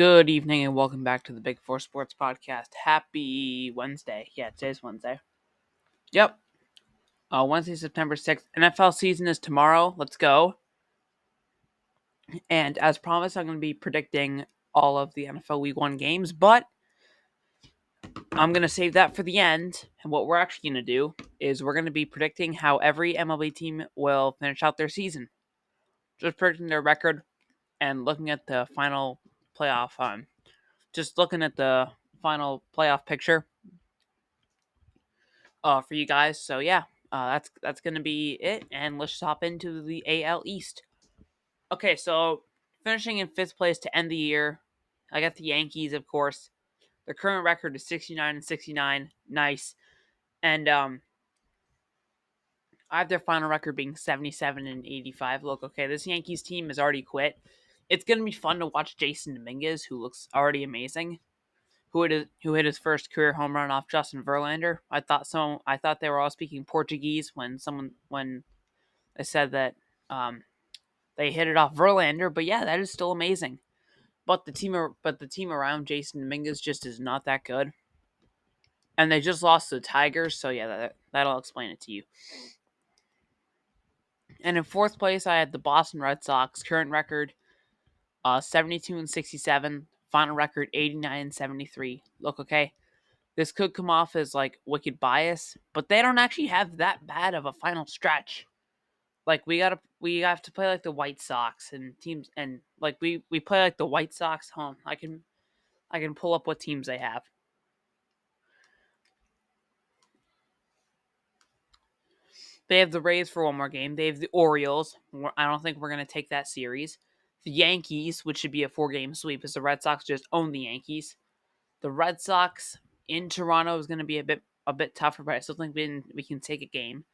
Good evening and welcome back to the Big Four Sports Podcast. Happy Wednesday. Yeah, today's Wednesday. Yep. Wednesday, September 6th. NFL season is tomorrow. Let's go. And as promised, I'm going to be predicting all of the NFL Week 1 games, but I'm going to save that for the end. And what we're actually going to do is we're going to be predicting how every MLB team will finish out their season. Just predicting their record and looking at the final playoff just looking at the final playoff picture for you guys. So yeah, that's gonna be it, and let's just hop into the AL East. Okay, so finishing in fifth place to end the year, I got the Yankees, of course. Their current record is 69-69, nice, and I have their final record being 77-85. Look, okay, this Yankees team has already quit. It's gonna be fun to watch Jason Dominguez, who looks already amazing. Who hit his first career home run off Justin Verlander. I thought they were all speaking Portuguese when they said that they hit it off Verlander. But yeah, that is still amazing. But the team around Jason Dominguez just is not that good, and they just lost to the Tigers. So yeah, that'll explain it to you. And in fourth place, I had the Boston Red Sox. Current record, 72-67. Final record, 89-73. Look, okay. This could come off as like wicked bias, but they don't actually have that bad of a final stretch. Like we have to play like the White Sox and teams, and like we play like the White Sox home. I can pull up what teams they have. They have the Rays for one more game. They have the Orioles. I don't think we're going to take that series. The Yankees, which should be a 4-game sweep, as the Red Sox just own the Yankees. The Red Sox in Toronto is going to be a bit tougher, but I still think we can take a game.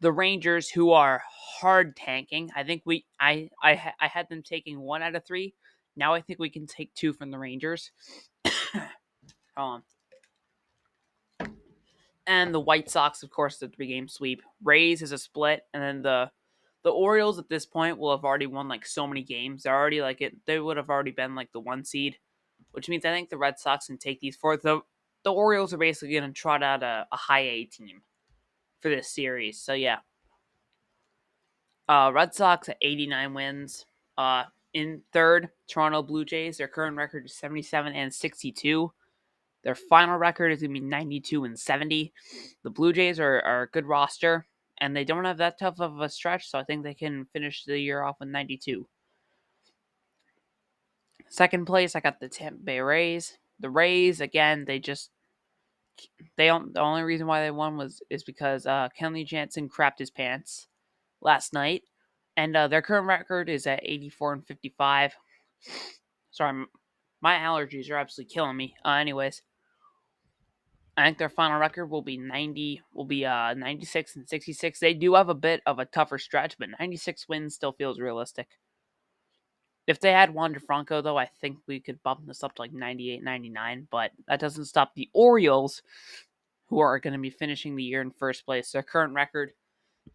The Rangers, who are hard tanking, I think I had them taking 1 out of 3. Now I think we can take 2 from the Rangers. Hold on. And the White Sox, of course, the 3-game sweep. Rays is a split, and then the Orioles at this point will have already won like so many games. They're already like it. They would have already been like the 1 seed, which means I think the Red Sox can take these 4. The Orioles are basically going to trot out a high A team for this series. So yeah. Red Sox at 89 wins. In third, Toronto Blue Jays. Their current record is 77-62. Their final record is going to be 92-70. The Blue Jays are a good roster, and they don't have that tough of a stretch, so I think they can finish the year off with 92. Second place, I got the Tampa Bay Rays. The Rays, again, the only reason why they won is because Kenley Jansen crapped his pants last night, and their current record is at 84-55. Sorry, my allergies are absolutely killing me. Anyways, I think their final record will be 96-66. They do have a bit of a tougher stretch, but 96 wins still feels realistic. If they had Wander Franco, though, I think we could bump this up to like 98-99, but that doesn't stop the Orioles, who are going to be finishing the year in first place. Their current record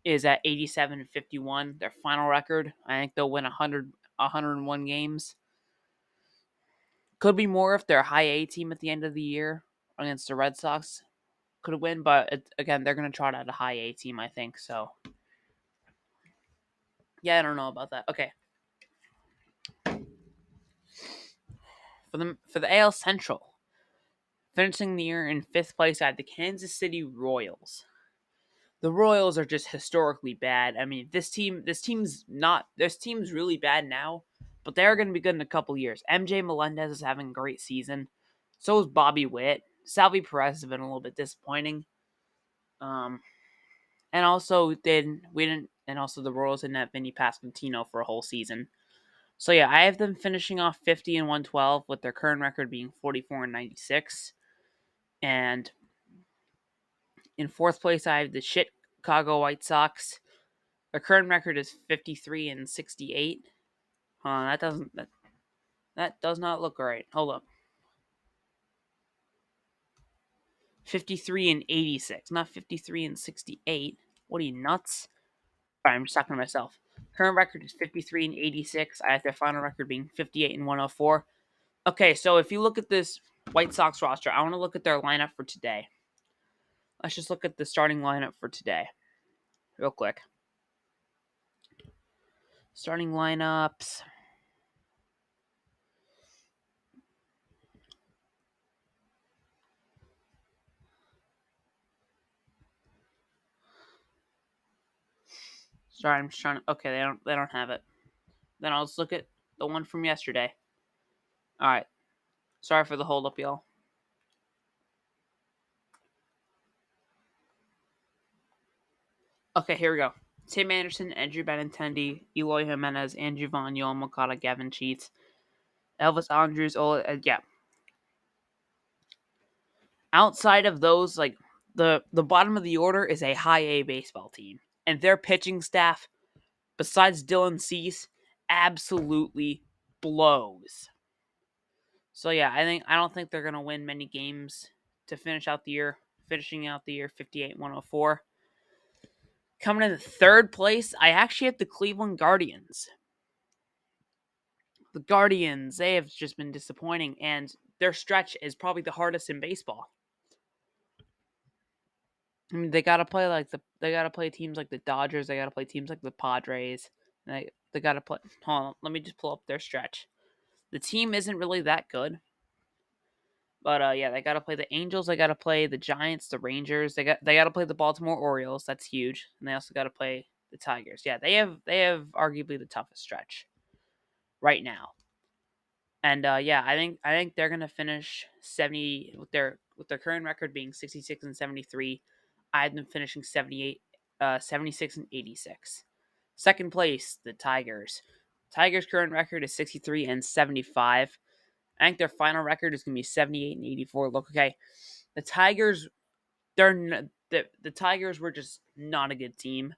is at 87-51. Their final record, I think they'll win 101 games. Could be more if they're a high A team at the end of the year against the Red Sox. Could win, but again, they're going to trot out a high A team, I think. So, yeah, I don't know about that. Okay. For the AL Central, finishing the year in fifth place, I had the Kansas City Royals. The Royals are just historically bad. I mean, this team's really bad now, but they are going to be good in a couple years. MJ Melendez is having a great season. So is Bobby Witt. Salvi Perez has been a little bit disappointing. And also the Royals didn't have Vinny Pasquantino for a whole season. So yeah, I have them finishing off 50-112 with their current record being 44-96. And in fourth place, I have the Chicago White Sox. Their current record is 53-68. That does not look right. Hold up. 53-86, not 53-68. What are you, nuts? Sorry, I'm just talking to myself. Current record is 53-86. I have their final record being 58-104. Okay, so if you look at this White Sox roster, I want to look at their lineup for today. Let's just look at the starting lineup for today, real quick. Starting lineups. Sorry, I'm just trying to. Okay, they don't have it. Then I'll just look at the one from yesterday. All right. Sorry for the hold up, y'all. Okay, here we go. Tim Anderson, Andrew Benintendi, Eloy Jimenez, Andrew Vaughn, Yoel Moncada, Gavin Sheets, Elvis Andrews, yeah. Outside of those, like the bottom of the order is a high A baseball team, and their pitching staff, besides Dylan Cease, absolutely blows. So yeah, I don't think they're gonna win many games to finish out the year. Finishing out the year 58-104. Coming in third place, I actually have the Cleveland Guardians. The Guardians, they have just been disappointing, and their stretch is probably the hardest in baseball. I mean, they gotta play teams like the Dodgers. They gotta play teams like the Padres. They gotta play. Hold on, let me just pull up their stretch. The team isn't really that good, but yeah, they gotta play the Angels. They gotta play the Giants, the Rangers. They gotta play the Baltimore Orioles. That's huge, and they also gotta play the Tigers. Yeah, they have arguably the toughest stretch right now. And yeah, I think they're gonna finish 70 with their current record being 66-73. I had them finishing 76-86. Second place, the Tigers. Tigers' current record is 63-75. I think their final record is gonna be 78-84. Look, okay, the Tigers, the Tigers were just not a good team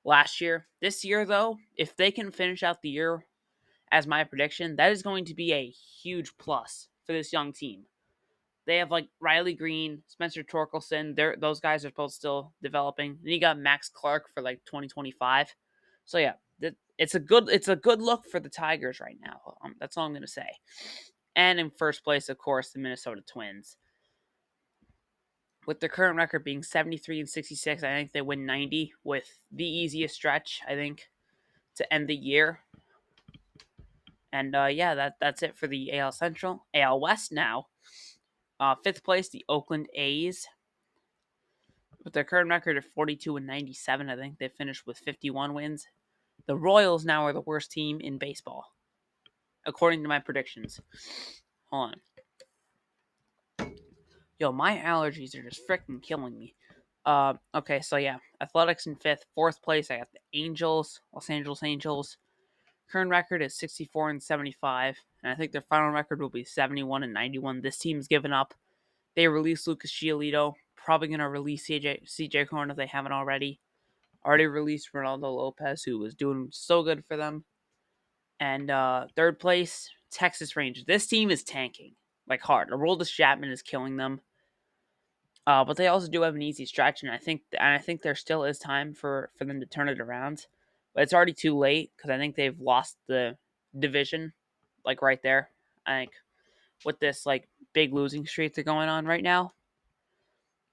last year. This year, though, if they can finish out the year as my prediction, that is going to be a huge plus for this young team. They have like Riley Green, Spencer Torkelson. Those guys are both still developing. Then you got Max Clark for like 2025. So yeah, it's a good look for the Tigers right now. That's all I'm gonna say. And in first place, of course, the Minnesota Twins. With their current record being 73-66, I think they win 90 with the easiest stretch, I think, to end the year. And yeah, that's it for the AL Central. AL West now. Fifth place, the Oakland A's. With their current record of 42-97, I think they finished with 51 wins. The Royals now are the worst team in baseball, according to my predictions. Hold on. Yo, my allergies are just freaking killing me. Okay, so yeah, Athletics in fifth. Fourth place, I got the Angels, Los Angeles Angels. Current record is 64-75, and I think their final record will be 71-91. This team's given up. They released Lucas Giolito. Probably gonna release CJ Cron if they haven't already. Already released Ronaldo Lopez, who was doing so good for them. And third place, Texas Rangers. This team is tanking like hard. Aroldis Chapman is killing them. But they also do have an easy stretch, and I think there still is time for them to turn it around. But it's already too late because I think they've lost the division, like right there. I think with this like big losing streak they're going on right now.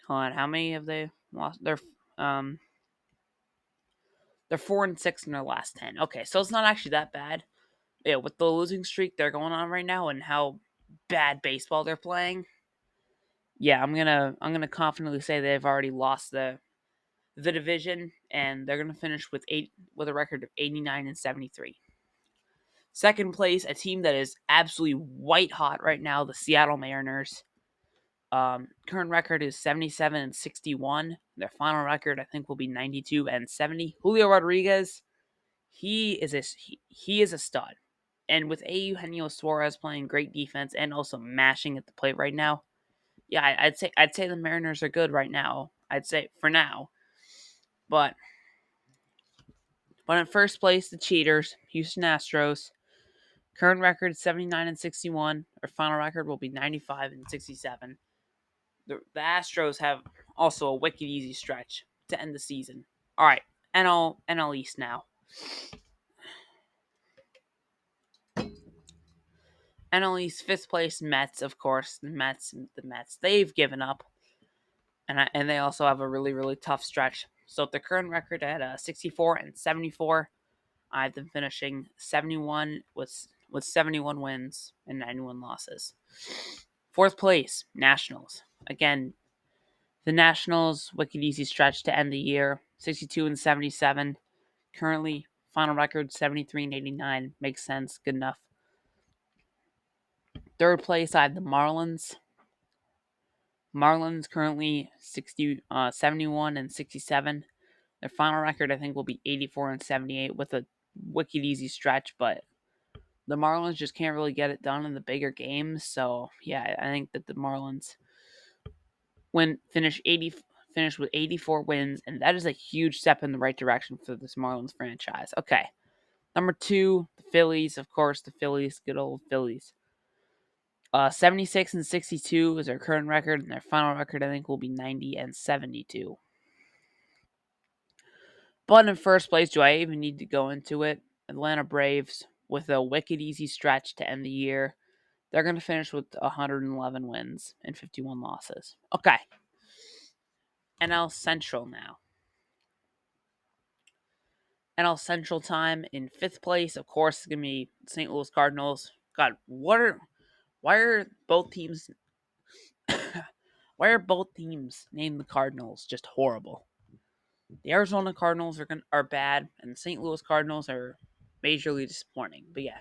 Hold on, how many have they lost? They're 4-6 in their last 10. Okay, so it's not actually that bad. Yeah, with the losing streak they're going on right now and how bad baseball they're playing. Yeah, I'm gonna confidently say they've already lost the division, and they're gonna finish with a record of 89-73. Second place, a team that is absolutely white hot right now, the Seattle Mariners. Current record is 77-61. Their final record, I think, will be 92-70. Julio Rodriguez, he is a stud, and with Eugenio Suarez playing great defense and also mashing at the plate right now, yeah, I'd say the Mariners are good right now. I'd say for now, but in first place, the cheaters, Houston Astros. Current record 79-61. Their final record will be 95-67. The Astros have also a wicked easy stretch to end the season. All right, NL East now. NL East, fifth place Mets, of course. The Mets, they've given up, and they also have a really really tough stretch. So the current record at 64-74, I have them finishing 71 with 71 wins and 91 losses. Fourth place Nationals. Again, the Nationals wicked easy stretch to end the year, 62-77. Currently, final record 73-89. Makes sense. Good enough. Third place, I have the Marlins. Marlins currently 71-67. Their final record, I think, will be 84-78 with a wicked easy stretch, but the Marlins just can't really get it done in the bigger games. So yeah, I think that the Marlins finish with 84 wins, and that is a huge step in the right direction for this Marlins franchise. Okay, number 2, the Phillies, of course, the Phillies, good old Phillies. 76-62 is their current record, and their final record, I think, will be 90-72. But in first place, do I even need to go into it? Atlanta Braves with a wicked easy stretch to end the year. They're going to finish with 111 wins and 51 losses. Okay. NL Central now. NL Central time in fifth place, of course, is going to be St. Louis Cardinals. God, why are both teams named the Cardinals just horrible? The Arizona Cardinals are bad, and the St. Louis Cardinals are majorly disappointing. But yeah,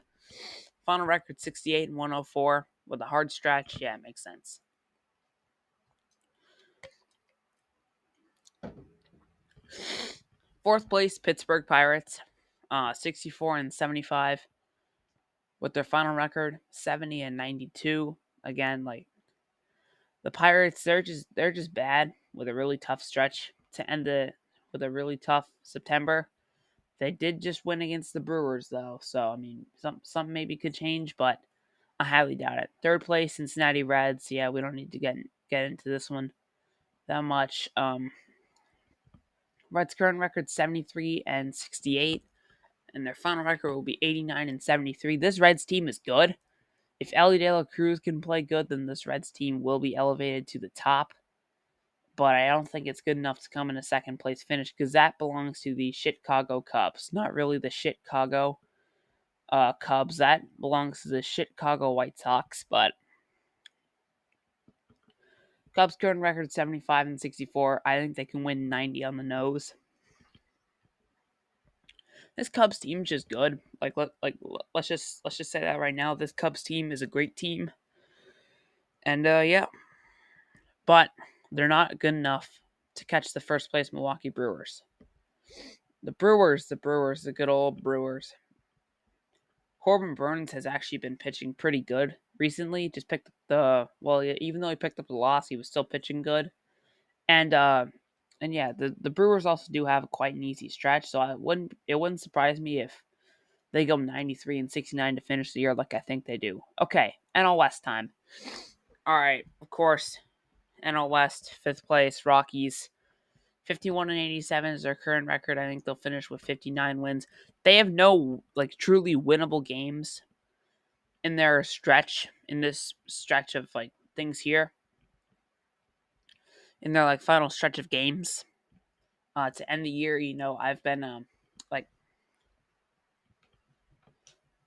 final record 68-104 with a hard stretch. Yeah, it makes sense. Fourth place, Pittsburgh Pirates, 64-75, with their final record 70-92. Again, like the Pirates, they're just bad with a really tough stretch to end with a really tough September. They did just win against the Brewers though, so I mean, some maybe could change, but I highly doubt it. Third place, Cincinnati Reds. Yeah, we don't need to get into this one that much. Reds' current record 73-68, and their final record will be 89-73. This Reds team is good. If Elly De La Cruz can play good, then this Reds team will be elevated to the top. But I don't think it's good enough to come in a second place finish because that belongs to the Chicago Cubs. Not really the Chicago Cubs. That belongs to the Chicago White Sox. But Cubs' current record 75-64. I think they can win 90 on the nose. This Cubs team is just good. Let's just say that right now. This Cubs team is a great team, and yeah, but they're not good enough to catch the first place Milwaukee Brewers. The good old Brewers. Corbin Burns has actually been pitching pretty good recently. Just picked up even though he picked up the loss, he was still pitching good. And yeah, the Brewers also do have quite an easy stretch, so it wouldn't surprise me if they go 93-69 to finish the year like I think they do. Okay, NL West time. All right, of course, NL West, fifth place, Rockies. 51-87 is their current record. I think they'll finish with 59 wins. They have no truly winnable games in this stretch of things here. In their final stretch of games. To end the year, I've been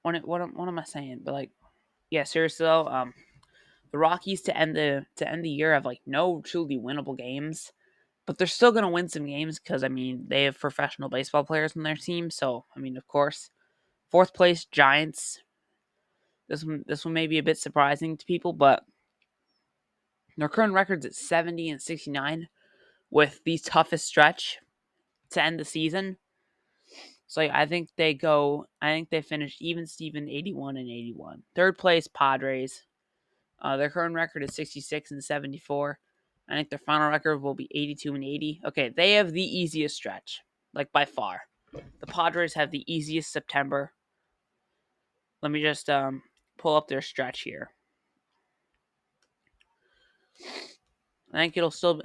what am I saying? But yeah, seriously though, the Rockies to end the year have no truly winnable games, but they're still gonna win some games because I mean they have professional baseball players on their team. So I mean, of course, fourth place Giants. This one may be a bit surprising to people, but their current record's at 70-69 with the toughest stretch to end the season. So I think they finish even Steven 81-81. Third place Padres. Their current record is 66-74. I think their final record will be 82-80. Okay, they have the easiest stretch, by far. The Padres have the easiest September. Let me just pull up their stretch here. I think they'll still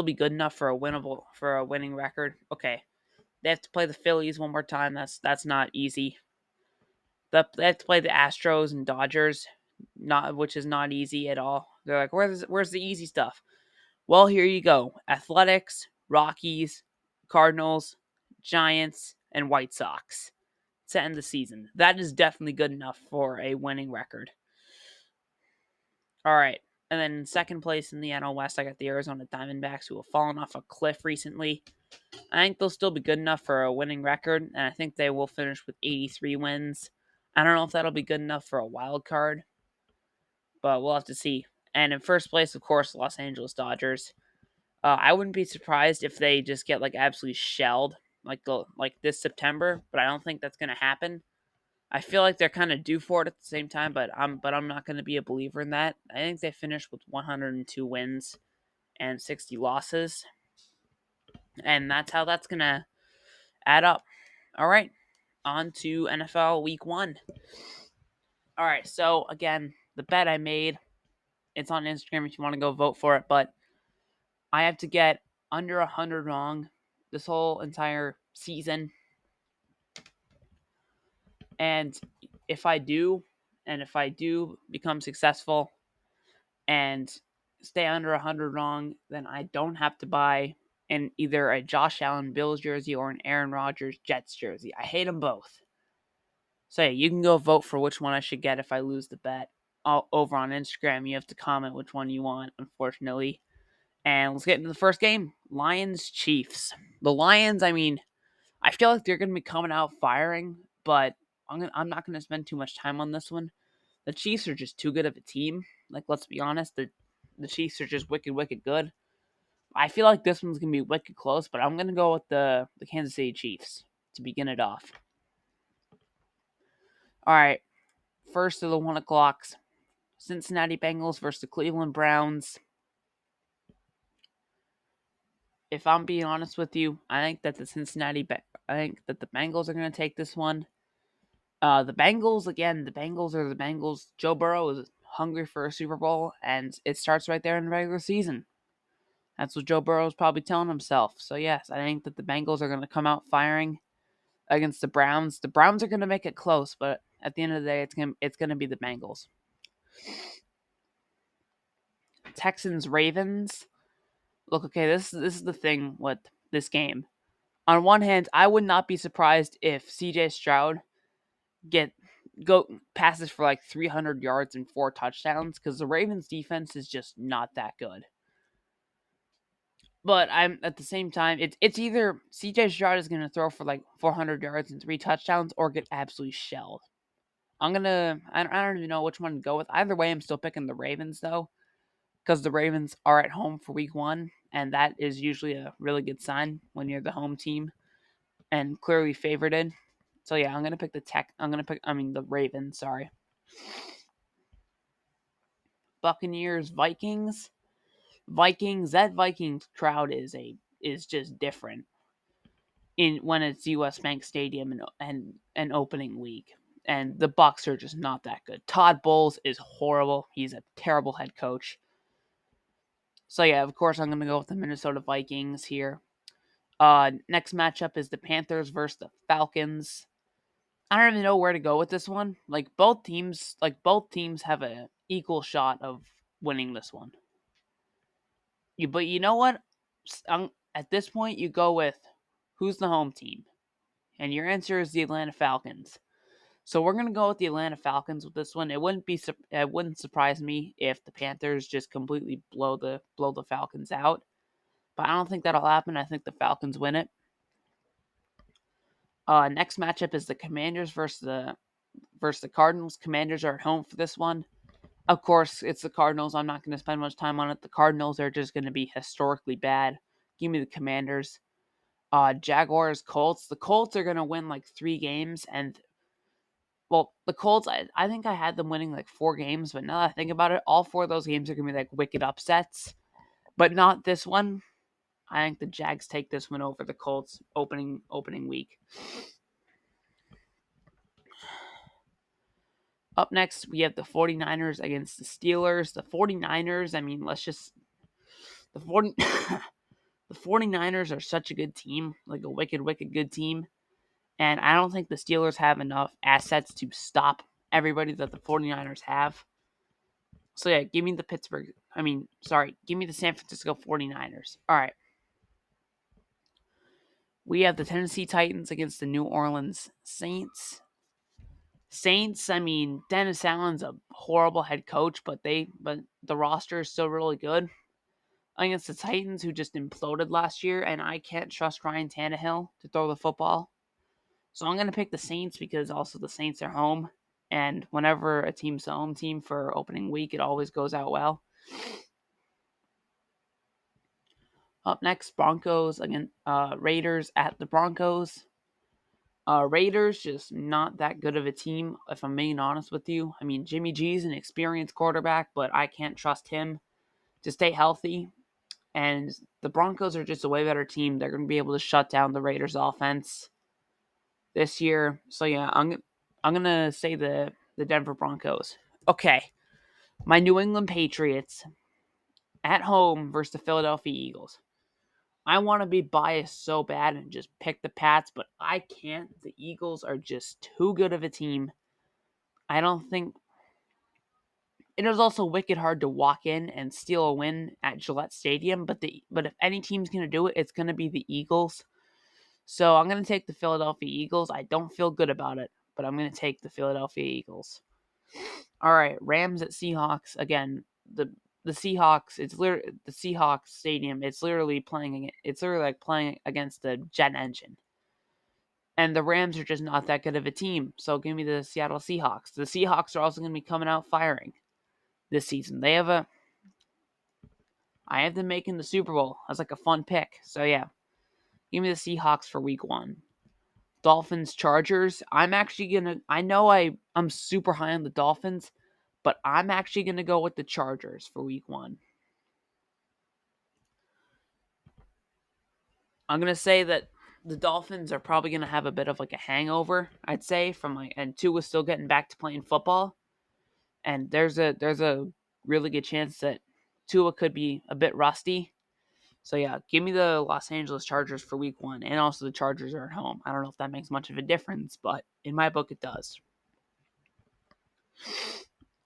be good enough for a winning record. Okay, they have to play the Phillies one more time. That's not easy. They have to play the Astros and Dodgers which is not easy at all. They're like, where's the easy stuff? Well, here you go. Athletics, Rockies, Cardinals, Giants, and White Sox to end the season. That is definitely good enough for a winning record. All right. And then in second place in the NL West, I got the Arizona Diamondbacks, who have fallen off a cliff recently. I think they'll still be good enough for a winning record, and I think they will finish with 83 wins. I don't know if that'll be good enough for a wild card, but we'll have to see. And in first place, of course, Los Angeles Dodgers. I wouldn't be surprised if they just get absolutely shelled like this September, but I don't think that's gonna happen. I feel like they're kind of due for it at the same time, but I'm not going to be a believer in that. I think they finished with 102 wins and 60 losses, and that's how that's going to add up. All right, on to NFL Week 1. All right, so again, the bet I made, it's on Instagram if you want to go vote for it, but I have to get under 100 wrong this whole entire season. And if I do become successful and stay under 100 wrong, then I don't have to buy either a Josh Allen Bills jersey or an Aaron Rodgers Jets jersey. I hate them both. So yeah, you can go vote for which one I should get if I lose the bet. Over on Instagram, you have to comment which one you want, unfortunately. And let's get into the first game. Lions-Chiefs. The Lions, I feel like they're going to be coming out firing, but I'm not going to spend too much time on this one. The Chiefs are just too good of a team. Let's be honest, the Chiefs are just wicked, wicked good. I feel like this one's going to be wicked close, but I'm going to go with the Kansas City Chiefs to begin it off. All right, first of the 1 o'clocks. Cincinnati Bengals versus the Cleveland Browns. If I'm being honest with you, I think that the Bengals are going to take this one. The Bengals are the Bengals. Joe Burrow is hungry for a Super Bowl, and it starts right there in the regular season. That's what Joe Burrow is probably telling himself. So yes, I think that the Bengals are going to come out firing against the Browns. The Browns are going to make it close, but at the end of the day, it's going to be the Bengals. Texans Ravens. Look, okay, this is the thing with this game. On one hand, I would not be surprised if CJ Stroud passes for 300 yards and 4 touchdowns, because the Ravens defense is just not that good. But I'm at the same time, it's either CJ Stroud is going to throw for 400 yards and 3 touchdowns or get absolutely shelled. I don't even know which one to go with. Either way, I'm still picking the Ravens though, because the Ravens are at home for Week 1, and that is usually a really good sign when you're the home team and clearly favored. So yeah, I'm gonna pick the Ravens. Sorry. Buccaneers Vikings. That Vikings crowd is just different when it's US Bank Stadium and opening week. And the Bucs are just not that good. Todd Bowles is horrible. He's a terrible head coach. So yeah, of course I'm gonna go with the Minnesota Vikings here. Next matchup is the Panthers versus the Falcons. I don't even know where to go with this one. Both teams have an equal shot of winning this one. But you know what? At this point, you go with who's the home team, and your answer is the Atlanta Falcons. So we're gonna go with the Atlanta Falcons with this one. It wouldn't surprise me if the Panthers just completely blow the Falcons out, but I don't think that'll happen. I think the Falcons win it. Next matchup is the Commanders versus the Cardinals. Commanders are at home for this one. Of course, it's the Cardinals. I'm not going to spend much time on it. The Cardinals are just going to be historically bad. Give me the Commanders. Jaguars, Colts. The Colts are going to win 3 games. And, well, the Colts, I think I had them winning 4 games. But now that I think about it, all 4 of those games are going to be wicked upsets. But not this one. I think the Jags take this one over the Colts opening week. Up next, we have the 49ers against the Steelers. The 49ers, the 49ers are such a good team, a wicked, wicked good team. And I don't think the Steelers have enough assets to stop everybody that the 49ers have. So yeah, give me the give me the San Francisco 49ers. All right. We have the Tennessee Titans against the New Orleans Saints. Saints, I mean, Dennis Allen's a horrible head coach, but the roster is still really good. Against the Titans, who just imploded last year, and I can't trust Ryan Tannehill to throw the football. So I'm going to pick the Saints because also the Saints are home. And whenever a team's the home team for opening week, it always goes out well. Up next, Broncos against Raiders at the Broncos. Raiders just not that good of a team, if I'm being honest with you. I mean, Jimmy G's an experienced quarterback, but I can't trust him to stay healthy. And the Broncos are just a way better team. They're going to be able to shut down the Raiders' offense this year. So yeah, I'm gonna say the Denver Broncos. Okay, my New England Patriots at home versus the Philadelphia Eagles. I want to be biased so bad and just pick the Pats, but I can't. The Eagles are just too good of a team. I don't think it is also wicked hard to walk in and steal a win at Gillette Stadium, but if any team's gonna do it, it's gonna be the Eagles. So I'm gonna take the Philadelphia Eagles. I don't feel good about it, but I'm gonna take the Philadelphia Eagles. All right, Rams at Seahawks again. The Seahawks. It's literally the Seahawks stadium. It's literally playing. It's literally like playing against the jet engine. And the Rams are just not that good of a team. So give me the Seattle Seahawks. The Seahawks are also going to be coming out firing this season. I have them making the Super Bowl as like a fun pick. So yeah, give me the Seahawks for week 1. Dolphins Chargers. I'm super high on the Dolphins, but I'm actually gonna go with the Chargers for week 1. I'm gonna say that the Dolphins are probably gonna have a bit of like a hangover, I'd say, and Tua's still getting back to playing football. And there's a really good chance that Tua could be a bit rusty. So yeah, give me the Los Angeles Chargers for week 1, and also the Chargers are at home. I don't know if that makes much of a difference, but in my book it does.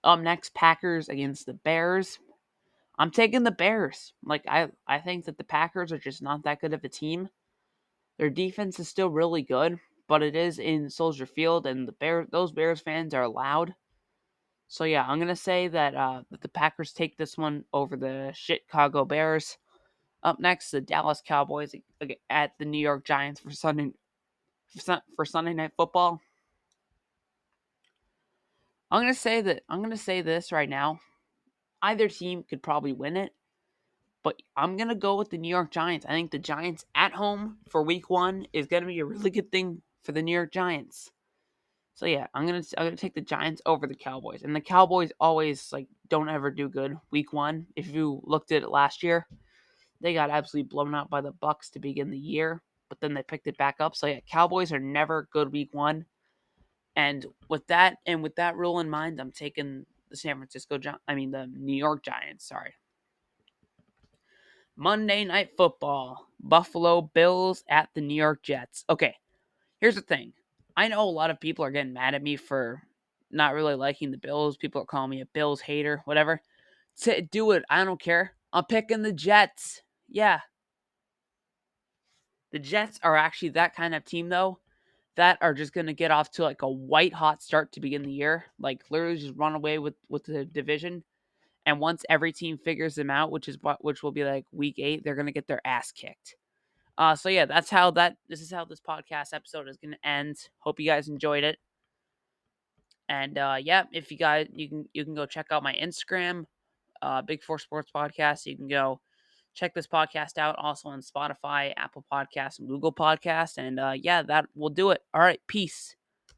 Up next, Packers against the Bears. I'm taking the Bears. I think that the Packers are just not that good of a team. Their defense is still really good, but it is in Soldier Field, and those Bears fans are loud. So yeah, I'm gonna say that the Packers take this one over the Chicago Bears. Up next, the Dallas Cowboys at the New York Giants for Sunday Night Football. I'm gonna say this right now. Either team could probably win it, but I'm gonna go with the New York Giants. I think the Giants at home for week 1 is gonna be a really good thing for the New York Giants. So yeah, I'm gonna take the Giants over the Cowboys. And the Cowboys always don't ever do good week 1. If you looked at it last year, they got absolutely blown out by the Bucks to begin the year, but then they picked it back up. So yeah, Cowboys are never good week 1. And with that rule in mind, I'm taking the New York Giants, sorry. Monday Night Football. Buffalo Bills at the New York Jets. Okay, here's the thing. I know a lot of people are getting mad at me for not really liking the Bills. People are calling me a Bills hater, whatever. Do it. I don't care. I'm picking the Jets. Yeah. The Jets are actually that kind of team, though, that are just going to get off to like a white hot start to begin the year. Like, literally just run away with the division. And once every team figures them out, which will be like week 8, they're going to get their ass kicked. So yeah, this is how this podcast episode is going to end. Hope you guys enjoyed it. And yeah, if you can go check out my Instagram, Big Four Sports Podcast. You can go check this podcast out also on Spotify, Apple Podcasts, and Google Podcasts. And yeah, that will do it. All right, peace.